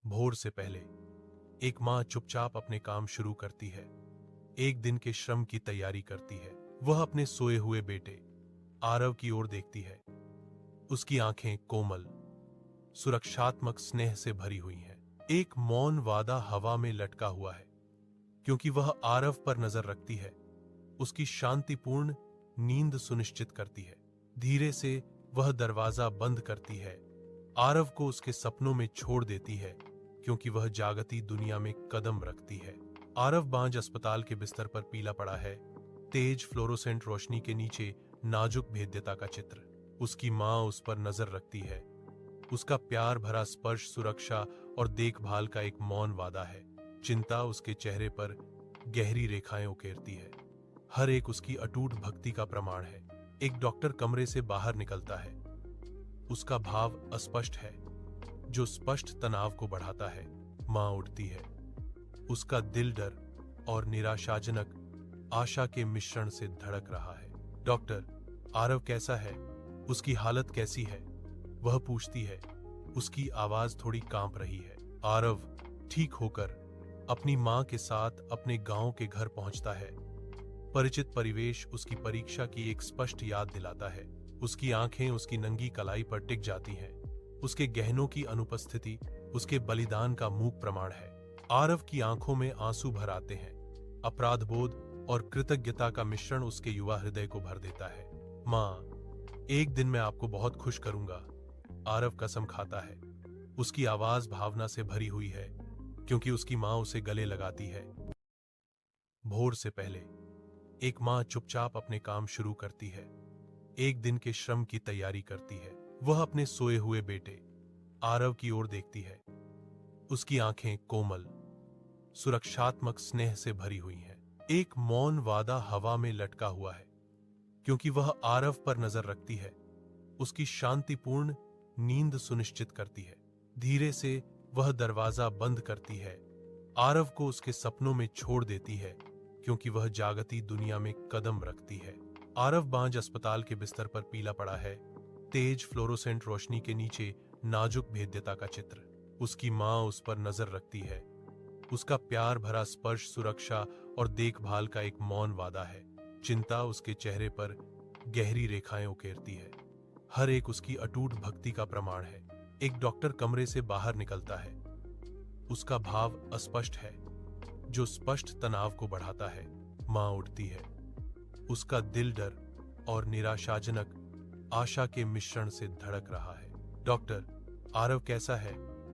भोर से पहले एक माँ चुपचाप अपने काम शुरू करती है। एक दिन के श्रम की तैयारी करती है। वह अपने सोए हुए बेटे आरव की ओर देखती है। उसकी आंखें कोमल, सुरक्षात्मक स्नेह से भरी हुई हैं। एक मौन वादा हवा में लटका हुआ है, क्योंकि वह आरव पर नजर रखती है, उसकी शांतिपूर्ण नींद सुनिश्चित करती है। धीरे से वह दरवाजा बंद करती है, आरव को उसके सपनों में छोड़ देती है, क्योंकि वह जागती दुनिया में कदम रखती है। आरव बांझ अस्पताल के बिस्तर पर पीला पड़ा है। तेज फ्लोरोसेंट रोशनी के नीचे नाजुक भेद्यता का चित्र। उसकी माँ उस पर नजर रखती है। उसका प्यार भरा स्पर्श सुरक्षा और देखभाल का एक मौन वादा है। चिंता उसके चेहरे पर गहरी रेखाएं उकेरती है। हर एक उसकी अटूट भक्ति का प्रमाण है। एक डॉक्टर कमरे से बाहर निकलता है। उसका भाव अस्पष्ट है, जो स्पष्ट तनाव को बढ़ाता है। मां उठती है। उसका दिल डर और निराशाजनक आशा के मिश्रण से धड़क रहा है। डॉक्टर, आरव कैसा है? उसकी हालत कैसी है? वह पूछती है। उसकी आवाज थोड़ी कांप रही है। आरव ठीक होकर अपनी मां के साथ अपने गांव के घर पहुंचता है। परिचित परिवेश उसकी परीक्षा की एक स्पष्ट याद दिलाता है। उसकी आंखें उसकी नंगी कलाई पर टिक जाती हैं। उसके गहनों की अनुपस्थिति उसके बलिदान का मूक प्रमाण है। आरव की आंखों में आंसू भर आते हैं। अपराधबोध और कृतज्ञता का मिश्रण उसके युवा हृदय को भर देता है। मां, एक दिन मैं आपको बहुत खुश करूंगा, आरव कसम खाता है। उसकी आवाज भावना से भरी हुई है, क्योंकि उसकी मां उसे गले लगाती है। भोर से पहले एक मां चुपचाप अपने काम शुरू करती है। एक दिन के श्रम की तैयारी करती है। वह अपने सोए हुए बेटे आरव की ओर देखती है। उसकी आंखें कोमल, सुरक्षात्मक स्नेह से भरी हुई हैं। एक मौन वादा हवा में लटका हुआ है, क्योंकि वह आरव पर नजर रखती है, उसकी शांतिपूर्ण नींद सुनिश्चित करती है। धीरे से वह दरवाजा बंद करती है, आरव को उसके सपनों में छोड़ देती है, क्योंकि वह जागती दुनिया में कदम रखती है। आरव बांझ अस्पताल के बिस्तर पर पीला पड़ा है। तेज फ्लोरोसेंट रोशनी के नीचे नाजुक भेद्यता का चित्र। उसकी मां उस पर नजर रखती है। उसका प्यार भरा स्पर्श सुरक्षा और देखभाल का एक मौन वादा है। चिंता उसके चेहरे पर गहरी रेखाएं उकेरती है। हर एक उसकी अटूट भक्ति का प्रमाण है। एक डॉक्टर कमरे से बाहर निकलता है। उसका भाव अस्पष्ट है, जो स्पष्ट तनाव को बढ़ाता है। मां उठती है। उसका दिल डर और निराशाजनक आशा के मिश्रण से धड़क रहा है। डॉक्टर, आरव कैसा है?